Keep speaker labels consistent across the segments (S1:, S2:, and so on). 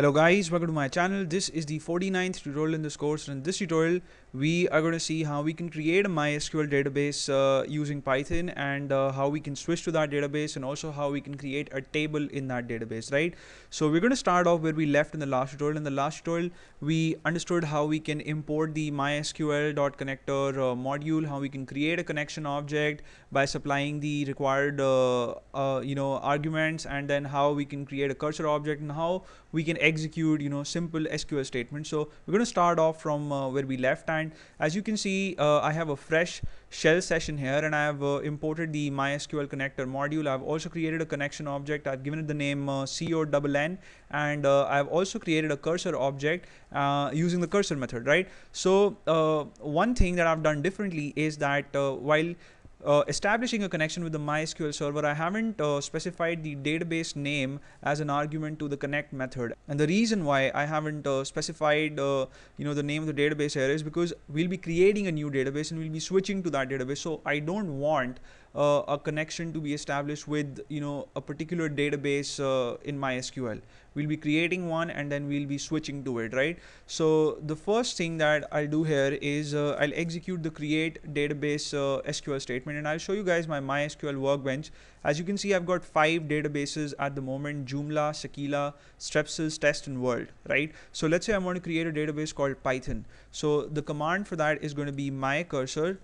S1: Hello guys, welcome to my channel. This is the 49th tutorial in this course, and in this tutorial we are going to see how we can create a MySQL database using Python, and how we can switch to that database, and also how we can create a table in that database, right? So we're going to start off where we left in the last tutorial. In the last tutorial we understood how we can import the MySQL.connector module, how we can create a connection object by supplying the required arguments, and then how we can create a cursor object, and how we can execute simple SQL statements. So we're going to start off from where we left, and as you can see, I have a fresh shell session here, and I have imported the MySQL connector module. I've also created a connection object. I've given it the name CONN, and I've also created a cursor object using the cursor method, right? So one thing that I've done differently is that while establishing a connection with the MySQL server, I haven't specified the database name as an argument to the connect method. And the reason why I haven't specified the name of the database here is because we'll be creating a new database and we'll be switching to that database. So I don't want a connection to be established with a particular database in MySQL. We'll be creating one and then we'll be switching to it, right? So the first thing that I'll do here is I'll execute the create database SQL statement, and I'll show you guys my MySQL workbench. As you can see, I've got 5 databases at the moment: Joomla, Sakila, Strepsils, Test, and World, right? So let's say I want to create a database called Python. So the command for that is going to be mycursor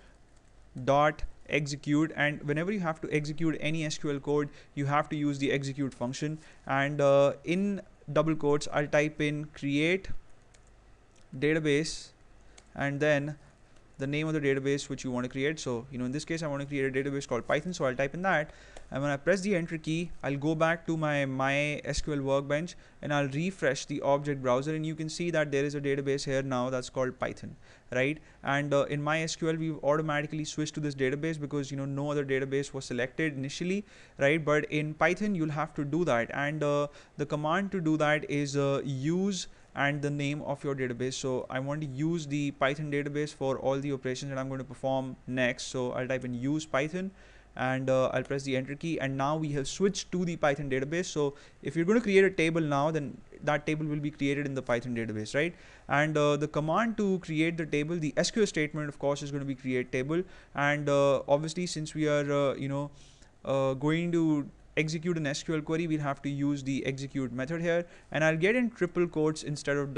S1: dot execute, and whenever you have to execute any SQL code, you have to use the execute function, and in double quotes I'll type in create database and then the name of the database which you want to create. So in this case I want to create a database called Python, so I'll type in that, and when I press the enter key, I'll go back to my MySQL workbench and I'll refresh the object browser, and you can see that there is a database here now that's called Python, right? And in MySQL we've automatically switched to this database because no other database was selected initially, right? But in Python you'll have to do that, and the command to do that is use and the name of your database. So I want to use the Python database for all the operations that I'm going to perform next. So I'll type in use Python, and I'll press the enter key, and now we have switched to the Python database. So if you're going to create a table now, then that table will be created in the Python database, right? And the command to create the table, the SQL statement of course is going to be create table, and obviously since we are going to execute an SQL query, we'll have to use the execute method here, and I'll get in triple quotes instead of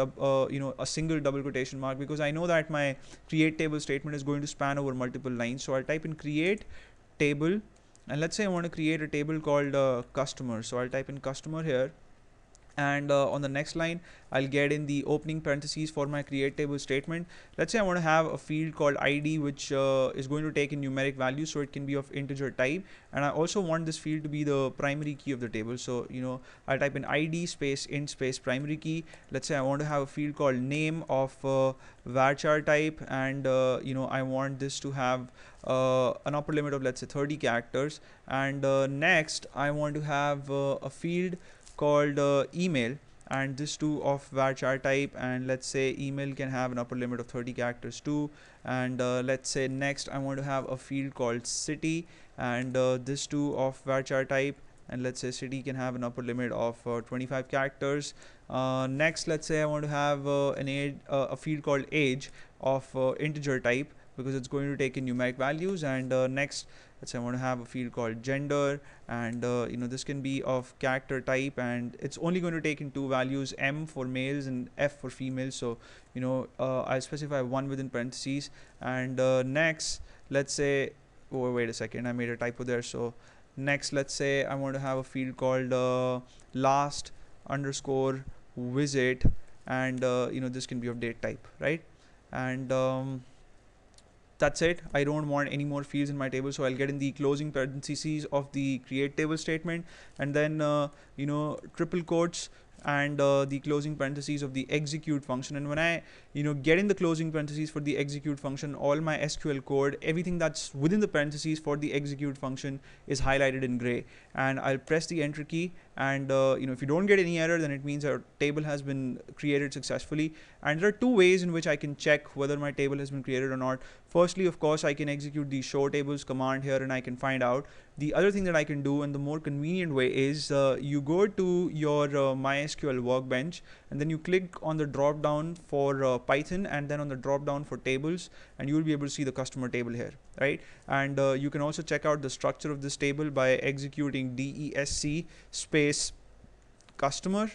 S1: a single double quotation mark, because I know that my create table statement is going to span over multiple lines. So I'll type in create table, and let's say I want to create a table called customer, so I'll type in customer here, and on the next line I'll get in the opening parentheses for my create table statement. Let's say I want to have a field called ID, which is going to take in numeric value, so it can be of integer type, and I also want this field to be the primary key of the table. So I'll type in ID space int space primary key. Let's say I want to have a field called name of varchar type, and I want this to have an upper limit of, let's say, 30 characters, and next I want to have a field called email, and this too of varchar type, and let's say email can have an upper limit of 30 characters too, and let's say next I want to have a field called city, and this too of varchar type, and let's say city can have an upper limit of 25 characters. Next, let's say I want to have a field called age of integer type, because it's going to take in numeric values, and next let's say I want to have a field called gender, and this can be of character type, and it's only going to take in 2 values, M for males and F for females. So I'll specify 1 within parentheses, and next let's say, oh wait a second, I made a typo there. So next let's say I want to have a field called last underscore visit, and this can be of date type, right? And that's it. I don't want any more fields in my table, so I'll get in the closing parentheses of the create table statement, and then triple quotes and the closing parentheses of the execute function. And when I get in the closing parentheses for the execute function, all my SQL code, everything that's within the parentheses for the execute function is highlighted in gray, and I'll press the enter key, and if you don't get any error, then it means our table has been created successfully. And there are two ways in which I can check whether my table has been created or not. Firstly, of course, I can execute the show tables command here and I can find out. The other thing that I can do, and the more convenient way, is you go to your MySQL workbench, and then you click on the drop down for Python, and then on the drop down for tables, and you will be able to see the customer table here, right? And you can also check out the structure of this table by executing desc space customer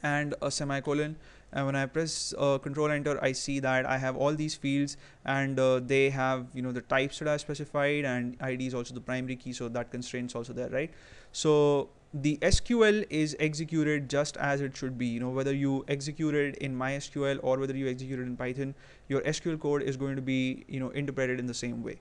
S1: and a semicolon. And when I press control enter, I see that I have all these fields, and they have the types that I specified, and ID is also the primary key, so that constraint is also there, right? So the SQL is executed just as it should be. Whether you execute it in MySQL or whether you execute it in Python, your SQL code is going to be interpreted in the same way.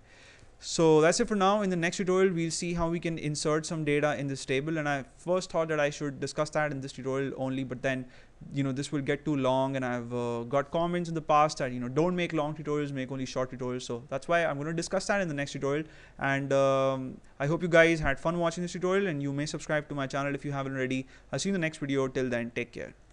S1: So that's it for now. In the next tutorial, we'll see how we can insert some data in this table. And I first thought that I should discuss that in this tutorial only, but then this will get too long, and I've got comments in the past that don't make long tutorials, make only short tutorials. So that's why I'm going to discuss that in the next tutorial. And I hope you guys had fun watching this tutorial, and you may subscribe to my channel if you haven't already. I'll see you in the next video. Till then, take care.